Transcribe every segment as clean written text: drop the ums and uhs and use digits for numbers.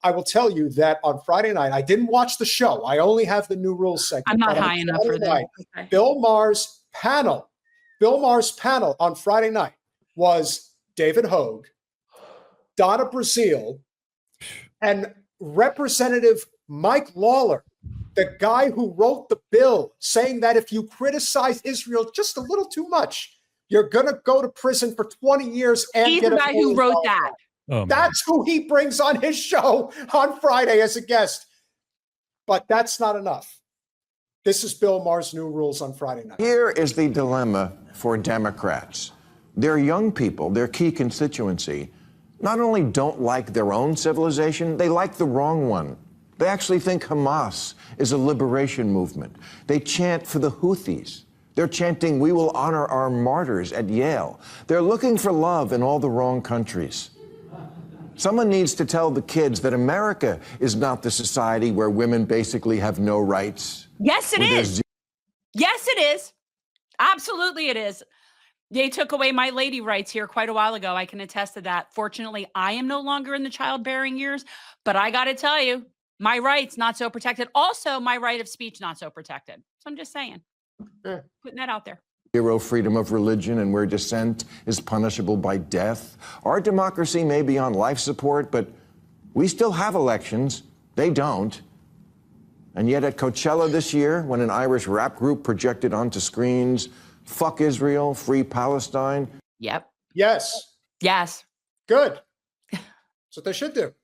I will tell you that on Friday night, I didn't watch the show. I only have the new rules segment. I'm not high enough for that. Okay. Bill Maher's panel on Friday night was David Hogue, Donna Brazile, and Representative Mike Lawler, the guy who wrote the bill, saying that if you criticize Israel just a little too much, you're going to go to prison for 20 years. And he's the guy who wrote that. Oh, that's who he brings on his show on Friday as a guest. But that's not enough. This is Bill Maher's new rules on Friday night. Here is the dilemma for Democrats. Their young people, their key constituency, not only don't like their own civilization, they like the wrong one. They actually think Hamas is a liberation movement. They chant for the Houthis. They're chanting, "We will honor our martyrs" at Yale. They're looking for love in all the wrong countries. Someone needs to tell the kids that America is not the society where women basically have no rights. Yes, it is. Yes, it is. Absolutely, it is. They took away my lady rights here quite a while ago. I can attest to that. Fortunately, I am no longer in the childbearing years, but I got to tell you, my rights not so protected. Also, my right of speech not so protected. So I'm just saying, putting that out there. Zero freedom of religion, and where dissent is punishable by death. Our democracy may be on life support, but we still have elections. They don't. And yet at Coachella this year, when an Irish rap group projected onto screens, "Fuck Israel, free Palestine." Yep. Yes. Yes. Good. That's what they should do.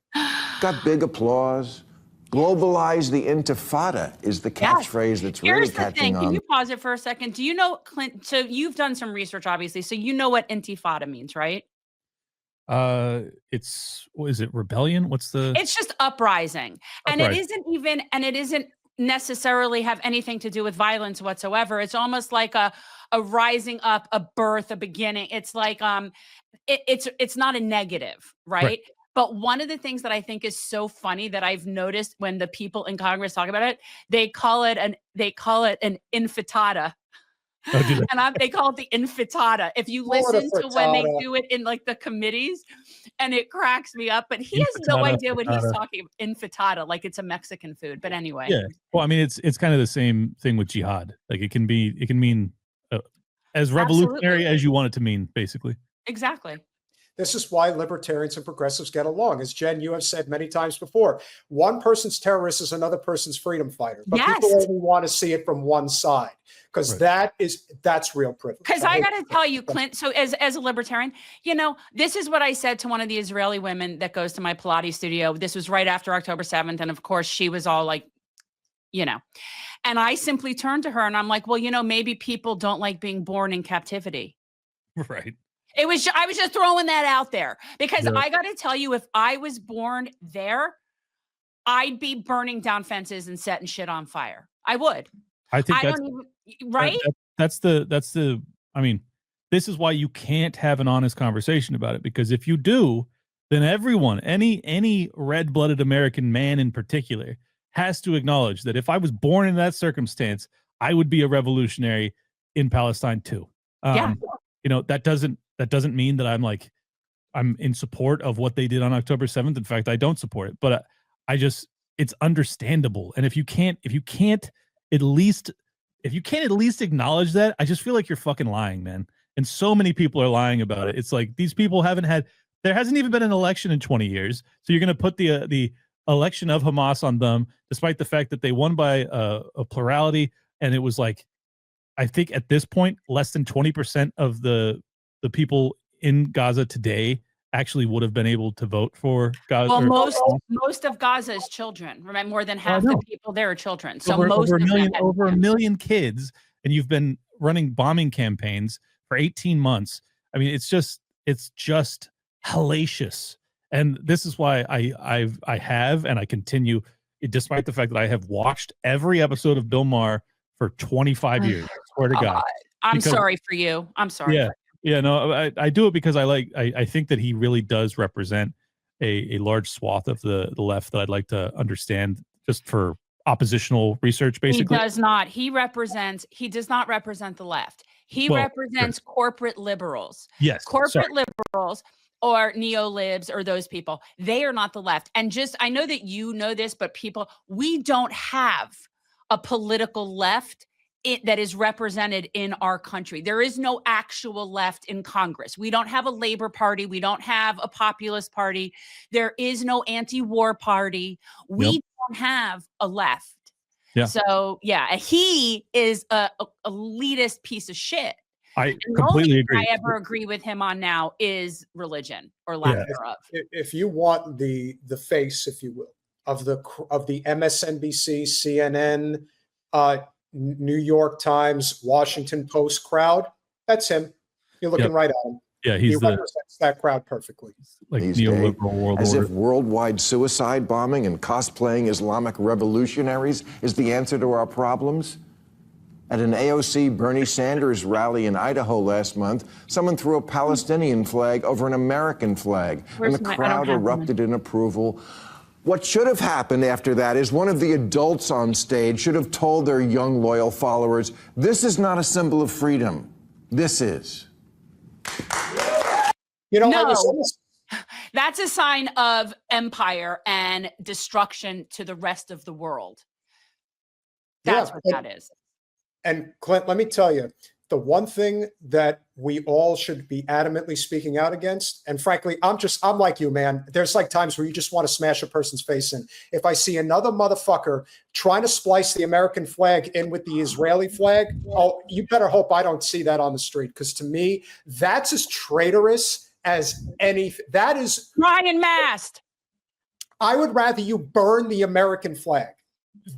Got big applause. Globalize the intifada is the catchphrase that's really catching on. Can you pause it for a second? Do you know, Clint, so you've done some research, obviously, so you know what intifada means, right? Is it rebellion? It's just uprising. And it isn't necessarily have anything to do with violence whatsoever. It's almost like a rising up, a birth, a beginning. It's like it's not a negative, right? But one of the things that I think is so funny that I've noticed when the people in Congress talk about it, they call it an infitada. And they call it the infitada. If you listen to when they do it in like the committees, and it cracks me up, but he has no idea what he's talking about. Infitada, like it's a Mexican food. But anyway. Yeah. Well, I mean, it's kind of the same thing with jihad. Like it can mean as revolutionary as you want it to mean, basically. Exactly. This is why libertarians and progressives get along. As Jen, you have said many times before, one person's terrorist is another person's freedom fighter. But people only want to see it from one side, because that's real privilege. Because I got to tell you, Clint, so as a libertarian, you know, this is what I said to one of the Israeli women that goes to my Pilates studio. This was right after October 7th. And of course, she was all like, you know, and I simply turned to her and I'm like, well, you know, maybe people don't like being born in captivity. Right. I was just throwing that out there because I got to tell you, if I was born there, I'd be burning down fences and setting shit on fire. I would. I think that's the, I mean, this is why you can't have an honest conversation about it, because if you do, then everyone, any red-blooded American man in particular, has to acknowledge that if I was born in that circumstance, I would be a revolutionary in Palestine too. You know, that doesn't mean that I'm in support of what they did on October 7th. In fact, I don't support it, but it's understandable. And if you can't at least acknowledge that, I just feel like you're fucking lying, man. And so many people are lying about it. It's like these people there hasn't even been an election in 20 years. So you're going to put the election of Hamas on them, despite the fact that they won by a plurality. And it was like, I think at this point, less than 20% of the people in Gaza today actually would have been able to vote for Gaza. Well, most of Gaza is children. Remember, more than half the people there are children. So over a million kids, and you've been running bombing campaigns for 18 months. I mean, it's just hellacious. And this is why I have and I continue, despite the fact that I have watched every episode of Bill Maher for 25 years. I swear to God. I'm sorry for you. I'm sorry. Yeah. Yeah, no, I do it because I think that he really does represent a large swath of the left that I'd like to understand just for oppositional research, basically. He does not. He does not represent the left. He represents corporate liberals. Yes. Corporate liberals or neolibs or those people. They are not the left. And just, I know that you know this, but we don't have a political left that is represented in our country. There is no actual left in Congress. We don't have a Labor Party. We don't have a Populist Party. There is no anti-war party. We don't have a left. Yeah. So yeah, he is a elitist piece of shit. I completely agree. I ever agree with him on now is religion or lack thereof. If you want the face, if you will, of the MSNBC, CNN, New York Times, Washington Post crowd, that's him. You're looking right at him. Yeah, he represents that crowd perfectly. Like neoliberal world order. As if worldwide suicide bombing and cosplaying Islamic revolutionaries is the answer to our problems. At an AOC Bernie Sanders rally in Idaho last month, someone threw a Palestinian flag over an American flag, and the crowd erupted in approval. What should have happened after that is one of the adults on stage should have told their young, loyal followers, this is not a symbol of freedom. This is. That's a sign of empire and destruction to the rest of the world. That's what that is. And Clint, let me tell you, the one thing that we all should be adamantly speaking out against, and frankly, I'm like you, man. There's like times where you just want to smash a person's face in. If I see another motherfucker trying to splice the American flag in with the Israeli flag, oh, you better hope I don't see that on the street. Because to me, that's as traitorous as anything. That is Ryan Mast. I would rather you burn the American flag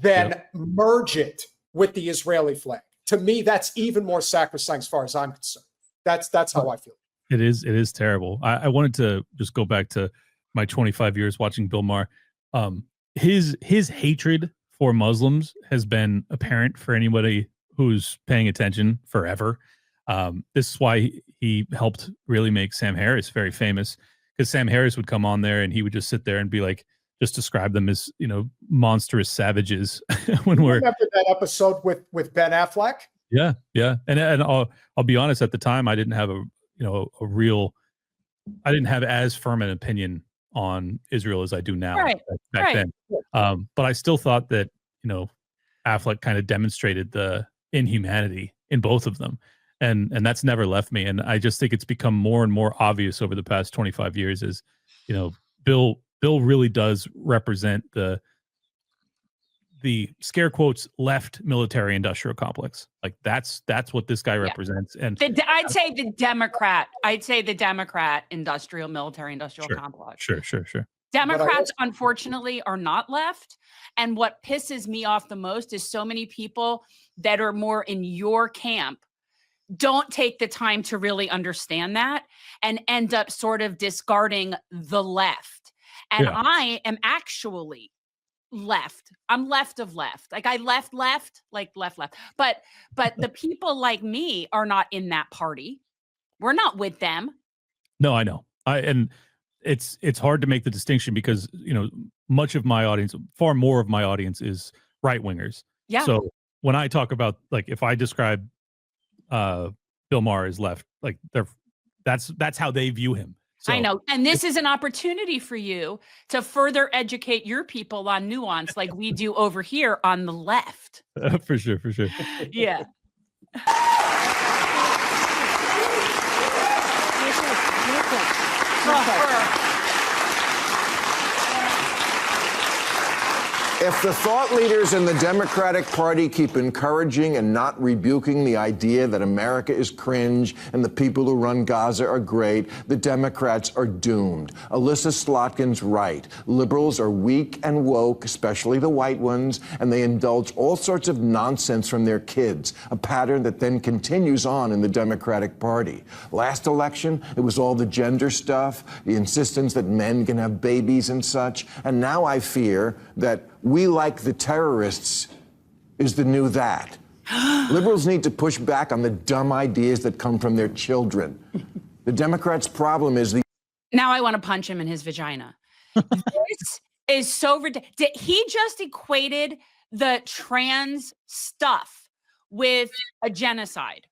than merge it with the Israeli flag. To me, that's even more sacrosanct as far as I'm concerned. That's how I feel. It is terrible. I wanted to just go back to my 25 years watching Bill Maher. His hatred for Muslims has been apparent for anybody who's paying attention forever. This is why he helped really make Sam Harris very famous, because Sam Harris would come on there and he would just sit there and be like, just describe them as, monstrous savages. When we're after that episode with Ben Affleck. Yeah. And I'll be honest, at the time I didn't have I didn't have as firm an opinion on Israel as I do now back then. But I still thought that, Affleck kind of demonstrated the inhumanity in both of them. And that's never left me. And I just think it's become more and more obvious over the past 25 years as, Bill really does represent the scare quotes left military industrial complex. Like that's what this guy represents. And I'd say the Democrat military industrial complex. Sure. Democrats, unfortunately, are not left. And what pisses me off the most is so many people that are more in your camp don't take the time to really understand that and end up sort of discarding the left. And I am actually left. I'm left of left. Like I left, like left. But the people like me are not in that party. We're not with them. No, I know. And it's hard to make the distinction because, much of my audience, far more of my audience is right wingers. Yeah. So when I talk about, like, if I describe Bill Maher as left, like that's how they view him. So, I know. And this is an opportunity for you to further educate your people on nuance like we do over here on the left. For sure. Yeah. If the thought leaders in the Democratic Party keep encouraging and not rebuking the idea that America is cringe and the people who run Gaza are great, the Democrats are doomed. Alyssa Slotkin's right. Liberals are weak and woke, especially the white ones, and they indulge all sorts of nonsense from their kids, a pattern that then continues on in the Democratic Party. Last election, it was all the gender stuff, the insistence that men can have babies and such, and now I fear that we like the terrorists is the new that. Liberals need to push back on the dumb ideas that come from their children. The Democrats' problem is the... Now I want to punch him in his vagina. This is so ridiculous. He just equated the trans stuff with a genocide.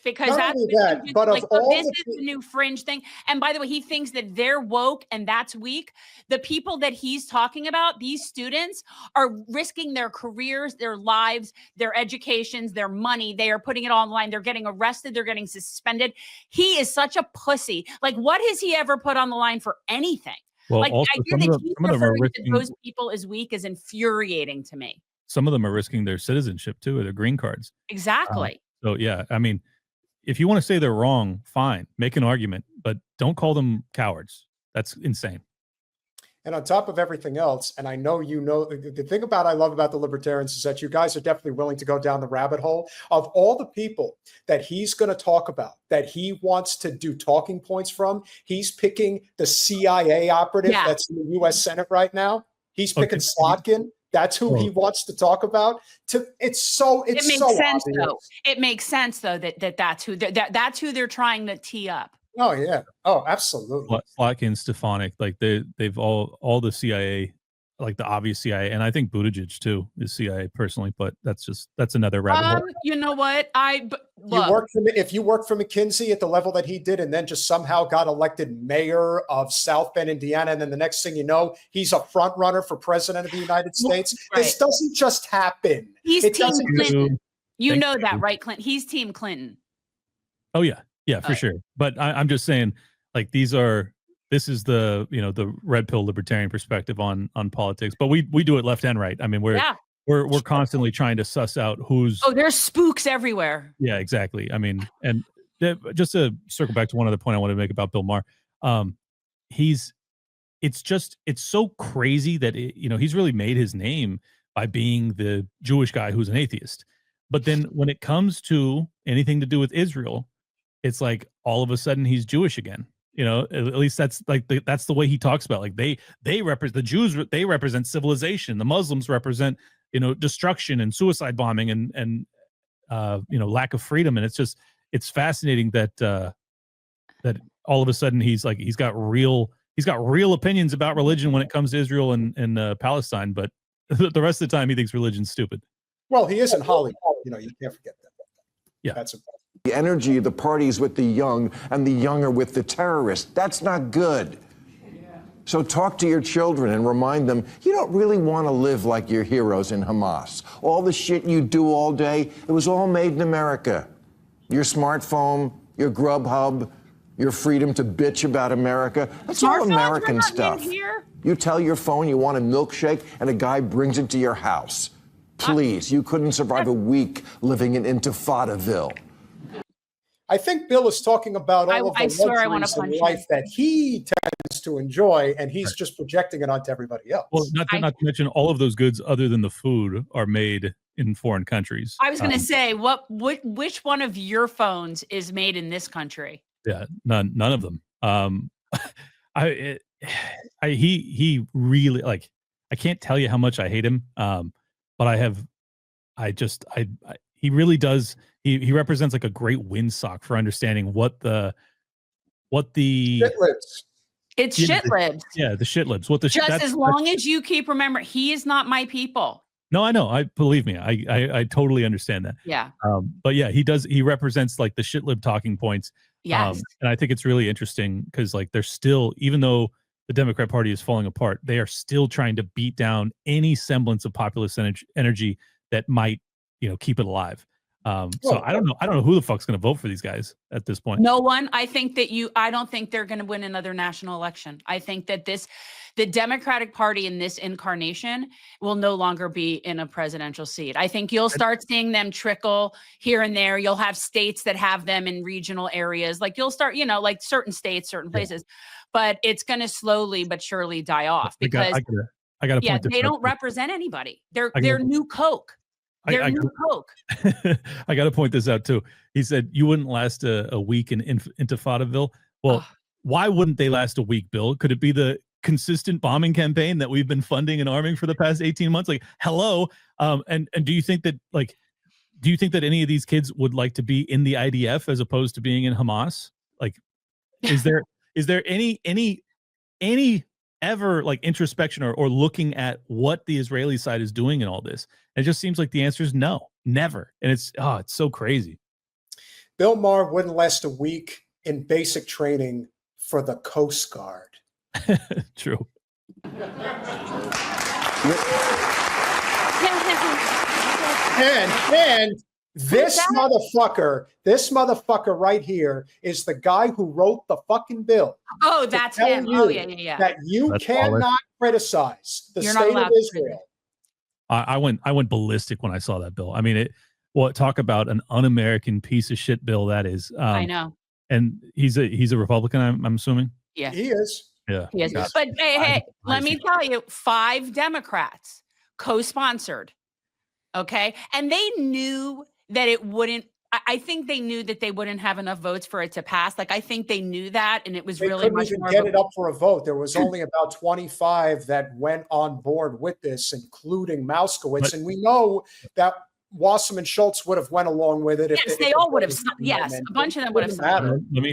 Because Not that's only what that, you but just, of like, all this the is the new fringe thing. And by the way, he thinks that they're woke and that's weak. The people that he's talking about, these students, are risking their careers, their lives, their educations, their money. They are putting it all on the line. They're getting arrested. They're getting suspended. He is such a pussy. Like, what has he ever put on the line for anything? Well, Like, also, the idea that he's some of them are referring to risking, those people as weak is infuriating to me. some of them are risking their citizenship too, or their green cards. Exactly. So yeah, I mean, if you want to say they're wrong, fine, make an argument, but don't call them cowards. That's insane. And on top of everything else, and I know you know, the thing about I love about the libertarians is that you guys are definitely willing to go down the rabbit hole of all the people that he's going to talk about, that he wants to do talking points from. He's picking the CIA operative that's in the U.S. Senate right now. He's picking Slotkin. That's who he wants to talk about. It makes sense obvious. though. It makes sense though that's who they're trying to tee up. Oh yeah. Oh, absolutely. Slotkin, Stefanik, like they've all the CIA, like the obvious CIA, and I think Buttigieg too is CIA personally, but that's another rabbit hole. You know what? If you work for McKinsey at the level that he did, and then just somehow got elected mayor of South Bend, Indiana, and then the next thing you know, he's a front runner for president of the United States. Right. This doesn't just happen. He's Team Clinton. You know that, right, Clinton? He's Team Clinton. Oh yeah. Yeah, for sure. But I'm just saying, like, this is the, the red pill libertarian perspective on politics. But we do it left and right. I mean, we're constantly trying to suss out who's. Oh, there's spooks everywhere. Yeah, exactly. I mean, and just to circle back to one other point I wanted to make about Bill Maher, it's so crazy that he's really made his name by being the Jewish guy who's an atheist. But then when it comes to anything to do with Israel, it's like all of a sudden he's Jewish again. At least that's like that's the way he talks about. Like they represent the Jews. They represent civilization. The Muslims represent destruction and suicide bombing and lack of freedom. And it's fascinating that all of a sudden he's got real opinions about religion when it comes to Israel and Palestine. But the rest of the time he thinks religion's stupid. Well, he is in Hollywood. You can't forget that. Yeah, that's important. The energy of the parties with the young and the younger with the terrorists. That's not good. So talk to your children and remind them you don't really want to live like your heroes in Hamas. All the shit you do all day, it was all made in America. Your smartphone, your Grubhub, your freedom to bitch about America. That's all American stuff. You tell your phone you want a milkshake and a guy brings it to your house. Please, you couldn't survive a week living in Intifadaville. I think Bill is talking about all of the luxuries in life that he tends to enjoy, and he's just projecting it onto everybody else. Well, not to mention all of those goods other than the food are made in foreign countries. I was going to say, which one of your phones is made in this country? Yeah, none of them. He really, like, I can't tell you how much I hate him. But he really does. He represents like a great windsock for understanding what the shitlibs. It's shitlibs. Yeah, the shitlibs. As long as you keep remembering, he is not my people. No, I know. Believe me. I totally understand that. Yeah. But yeah, he does. He represents like the shitlib talking points. Yes. And I think it's really interesting because like they're still, even though the Democrat Party is falling apart, they are still trying to beat down any semblance of populist energy that might, keep it alive. So I don't know who the fuck's going to vote for these guys at this point. No one. I don't think they're going to win another national election. I think that the Democratic Party in this incarnation will no longer be in a presidential seat. I think you'll start seeing them trickle here and there. You'll have states that have them in regional areas. Like you'll start, like certain states, certain places, but it's going to slowly but surely die off because I got they don't represent anybody. They're new Coke. They're new Coke. I got to point this out too. He said you wouldn't last a week in Intifadaville. Well, why wouldn't they last a week, Bill? Could it be the consistent bombing campaign that we've been funding and arming for the past 18 months? Like, hello. And do you think that any of these kids would like to be in the IDF as opposed to being in Hamas? Like, is there any ever like introspection or looking at what the Israeli side is doing in all this? It just seems like the answer is no, never. And it's so crazy. Bill Maher wouldn't last a week in basic training for the Coast Guard. True. And this motherfucker right here is the guy who wrote the fucking bill. Oh, that's him. Oh, yeah. That you cannot criticize the state of Israel. I went ballistic when I saw that bill. I mean, talk about an un-American piece of shit bill that is. I know. And he's a Republican, I'm assuming. Yeah, he is. Yeah, he is. But hey, let me tell you, 5 Democrats co-sponsored. Okay, and they knew that it wouldn't. I think they knew that they wouldn't have enough votes for it to pass. Like, I think they knew that, and it was really much more. Get it up for a vote. There was only about 25 that went on board with this, including Mauskowitz, and we know that Wasserman Schultz would have went along with it. Yes, they all would have. Yes, a bunch of them would have.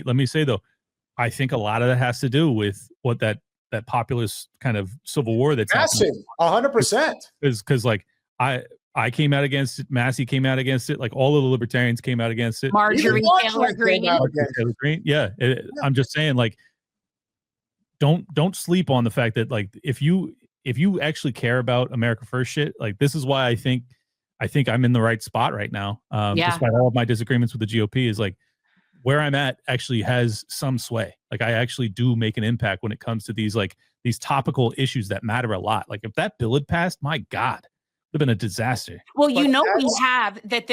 Let me say though, I think a lot of that has to do with what that populist kind of civil war that's happening. 100%. Because like I came out against it. Massey came out against it. Like all of the libertarians came out against it. Marjorie Taylor Greene. Yeah. I'm just saying, like, don't sleep on the fact that, like, if you actually care about America First shit, like, this is why I think I'm in the right spot right now. Despite all of my disagreements with the GOP, is like where I'm at actually has some sway. Like, I actually do make an impact when it comes to these topical issues that matter a lot. Like, if that bill had passed, my God, have been a disaster. Well, we have that.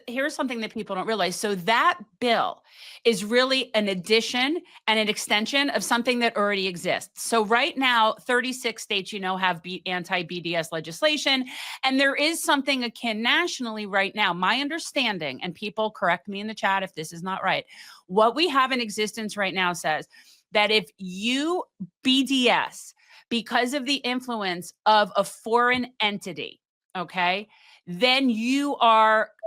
Here's something that people don't realize. So that bill is really an addition and an extension of something that already exists. So right now, 36 states, have anti-BDS legislation, and there is something akin nationally right now. My understanding, and people correct me in the chat if this is not right, what we have in existence right now says that if you BDS because of the influence of a foreign entity, okay, then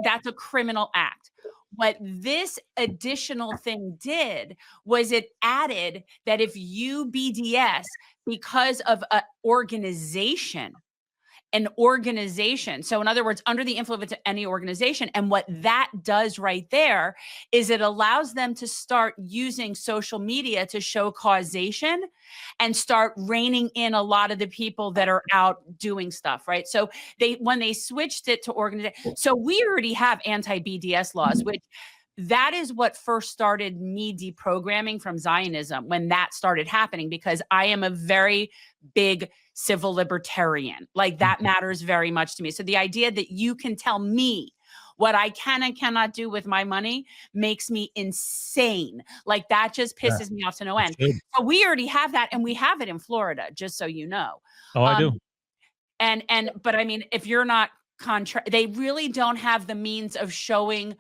that's a criminal act. What this additional thing did was it added that if you BDS because of an organization, so in other words, under the influence of any organization, and what that does right there is it allows them to start using social media to show causation and start reining in a lot of the people that are out doing stuff, right? So when they switched it to organization, so we already have anti-BDS laws, which that is what first started me deprogramming from Zionism when that started happening, because I am a very big civil libertarian. Like, that matters very much to me. So the idea that you can tell me what I can and cannot do with my money makes me insane. Like, that just pisses me off to no end. So we already have that, and we have it in Florida, just so you know. Oh, I do. But I mean, if you're not they really don't have the means of showing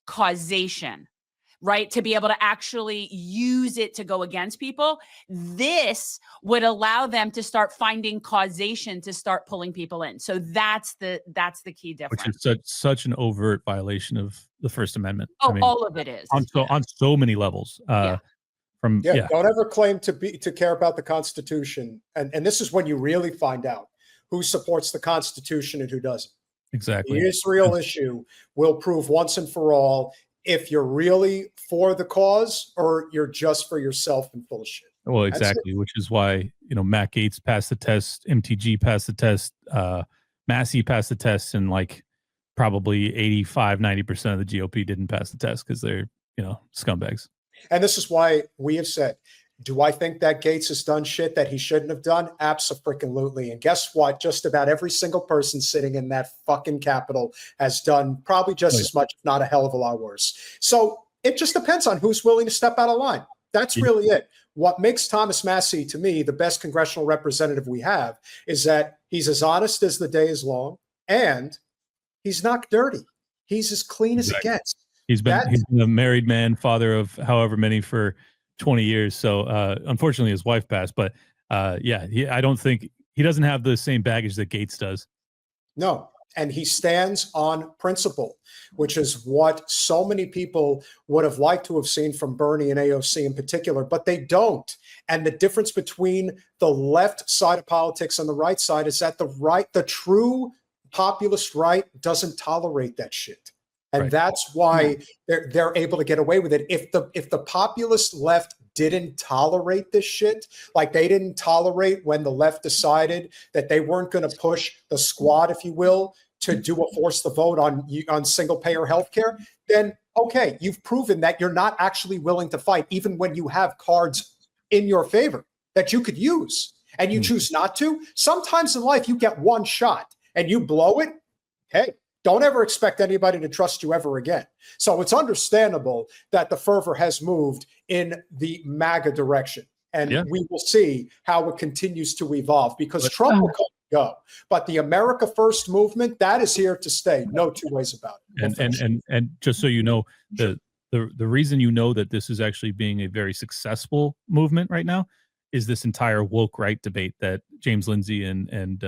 causation, right? To be able to actually use it to go against people. This would allow them to start finding causation to start pulling people in. So that's the key difference. Which is such an overt violation of the First Amendment. Oh, I mean, all of it is. On so many levels. Don't ever claim to care about the Constitution. And this is when you really find out who supports the Constitution and who doesn't. Exactly. The Israel issue will prove once and for all if you're really for the cause or you're just for yourself and full of shit. Well, exactly, which is why, Matt Gaetz passed the test, MTG passed the test, Massey passed the test, and like probably 85-90% of the GOP didn't pass the test because they're, scumbags. And this is why we have said, do I think that Gaetz has done shit that he shouldn't have done? Abso-freaking-lutely. And guess what? Just about every single person sitting in that fucking Capitol has done probably just as much, if not a hell of a lot worse. So it just depends on who's willing to step out of line. That's really it. What makes Thomas Massey, to me, the best congressional representative we have is that he's as honest as the day is long, and he's not dirty. He's as clean as it gets. He's been a married man, father of however many for 20 years. So unfortunately his wife passed, but I don't think he doesn't have the same baggage that Gaetz does. No. And he stands on principle, which is what so many people would have liked to have seen from Bernie and AOC in particular, but they don't. And the difference between the left side of politics and the right side is that the true populist right doesn't tolerate that shit. And that's why they're able to get away with it. If the populist left didn't tolerate this shit, like they didn't tolerate when the left decided that they weren't going to push the squad, if you will, to do a force the vote on single payer healthcare, then okay, you've proven that you're not actually willing to fight, even when you have cards in your favor that you could use, and you choose not to. Sometimes in life you get one shot and you blow it. Hey, don't ever expect anybody to trust you ever again. So it's understandable that the fervor has moved in the MAGA direction. And we will see how it continues to evolve, because Trump will come and go. But the America First movement, that is here to stay. No two ways about it. And just so you know, the reason you know that this is actually being a very successful movement right now is this entire woke right debate that James Lindsay and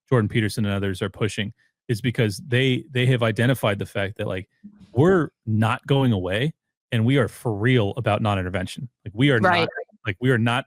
Jordan Peterson and others are pushing, is because they have identified the fact that, like, we're not going away and we are for real about non-intervention. Like, we are not, like, we are not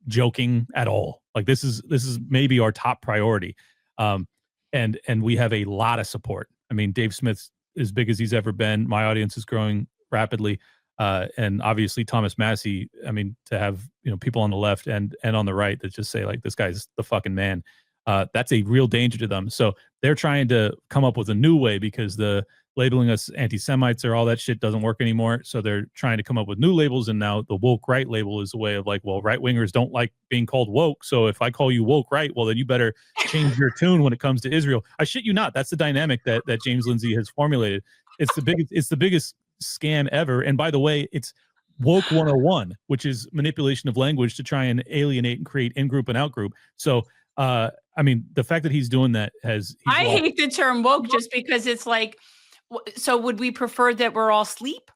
joking at all. Like, this is maybe our top priority. And we have a lot of support. I mean, Dave Smith's as big as he's ever been. My audience is growing rapidly. And obviously Thomas Massey, I mean, to have, people on the left and on the right that just say, like, this guy's the fucking man. That's a real danger to them. So they're trying to come up with a new way, because the labeling us anti-Semites or all that shit doesn't work anymore. So they're trying to come up with new labels. And now the woke right label is a way of, like, well, right-wingers don't like being called woke. So if I call you woke right, well, then you better change your tune when it comes to Israel. I shit you not. That's the dynamic that James Lindsay has formulated. It's the biggest scam ever. And by the way, it's woke 101, which is manipulation of language to try and alienate and create in-group and out-group. So, I mean, the fact that he's doing that I hate the term woke just because it's like, so would we prefer that we're all asleep?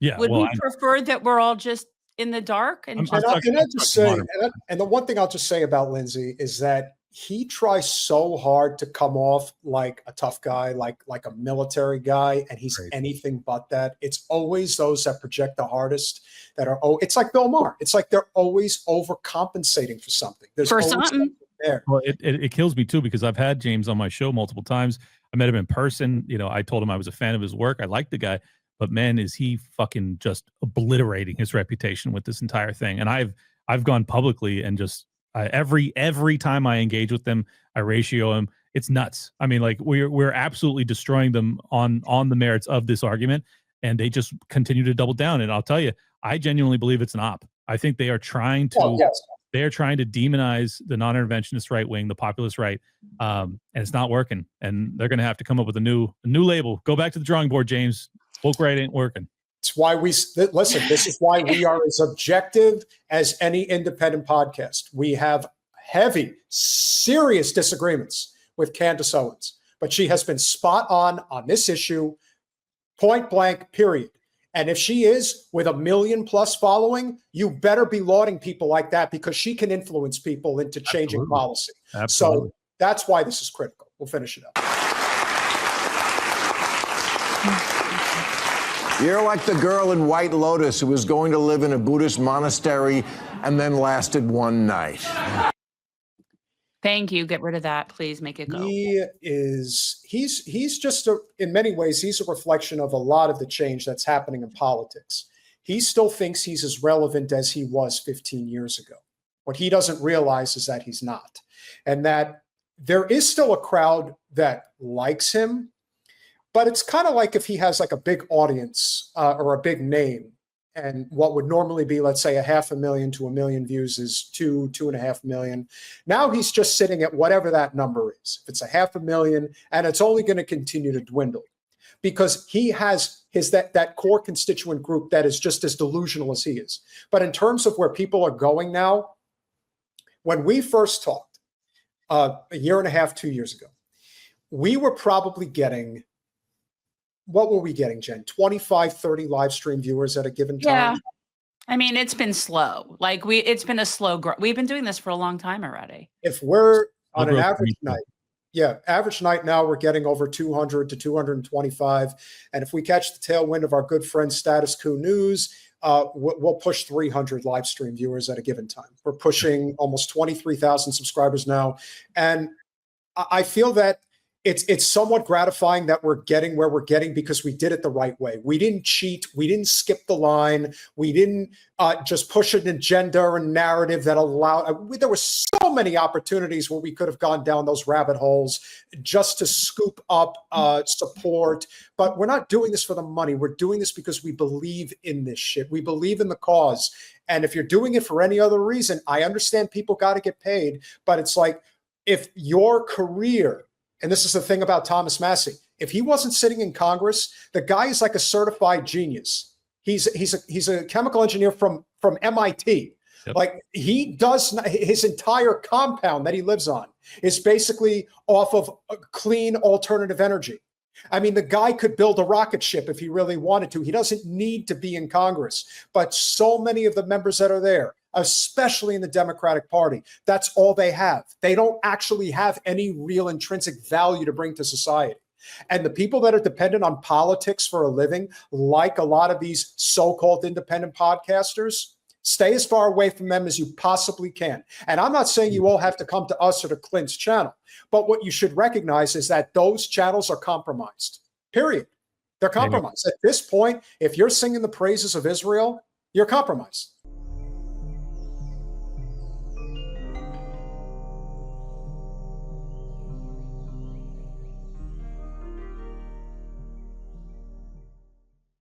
Yeah. Would we prefer that we're all just in the dark? And the one thing I'll just say about Lindsay is that he tries so hard to come off like a tough guy, like a military guy, and he's anything but that. It's always those that project the hardest that are, it's like Bill Maher. It's like they're always overcompensating for something. There's for something there. Well, it kills me too, because I've had James on my show multiple times. I met him in person. I told him I was a fan of his work. I liked the guy, but man, is he fucking just obliterating his reputation with this entire thing. And I've gone publicly and just every time I engage with them, I ratio him. It's nuts. I mean, like, we're absolutely destroying them on the merits of this argument, and they just continue to double down. And I'll tell you, I genuinely believe it's an op. I think they are trying to. They are trying to demonize the non-interventionist right wing, the populist right, and it's not working. And they're going to have to come up with a new label. Go back to the drawing board, James. Woke right ain't working. It's why listen. This is why we are as objective as any independent podcast. We have heavy, serious disagreements with Candace Owens, but she has been spot on this issue, point blank, period. And if she is with 1 million+ following, you better be lauding people like that, because she can influence people into changing policy. Absolutely. So that's why this is critical. We'll finish it up. You're like the girl in White Lotus who was going to live in a Buddhist monastery and then lasted one night. Thank you. Get rid of that, please. Make it go. He's just in many ways, he's a reflection of a lot of the change that's happening in politics. He still thinks he's as relevant as he was 15 years ago. What he doesn't realize is that he's not, and that there is still a crowd that likes him, but it's kind of like if he has like a big audience or a big name, and what would normally be, let's say, 500,000 to 1 million views is 2.5 million. Now he's just sitting at whatever that number is. If it's 500,000, and it's only going to continue to dwindle, because he has that core constituent group that is just as delusional as he is. But in terms of where people are going now, when we first talked a year and a half, 2 years ago, we were probably getting, what were we getting, Jen? 25, 30 live stream viewers at a given time? Yeah. I mean, it's been slow. Like it's been a slow growth. We've been doing this for a long time already. If we're on an average night, average night now, we're getting over 200 to 225. And if we catch the tailwind of our good friend Status Quo News, we'll push 300 live stream viewers at a given time. We're pushing almost 23,000 subscribers now. And I feel that it's somewhat gratifying that we're getting where we're getting because we did it the right way. We didn't cheat. We didn't skip the line. We didn't just push an agenda or narrative that allowed. There were so many opportunities where we could have gone down those rabbit holes just to scoop up support. But we're not doing this for the money. We're doing this because we believe in this shit. We believe in the cause. And if you're doing it for any other reason, I understand people got to get paid. But it's like, if your career, and this is the thing about Thomas Massie, if he wasn't sitting in Congress, the guy is like a certified genius. He's a chemical engineer from MIT. Yep. Like, he does not, his entire compound that he lives on is basically off of clean alternative energy. I mean, the guy could build a rocket ship if he really wanted to. He doesn't need to be in Congress. But so many of the members that are there, especially in the Democratic Party, that's all they have. They don't actually have any real intrinsic value to bring to society. And the people that are dependent on politics for a living, like a lot of these so-called independent podcasters, stay as far away from them as you possibly can. And I'm not saying you all have to come to us or to Clint's channel, but what you should recognize is that those channels are compromised, period. They're compromised. At this point, if you're singing the praises of Israel, you're compromised.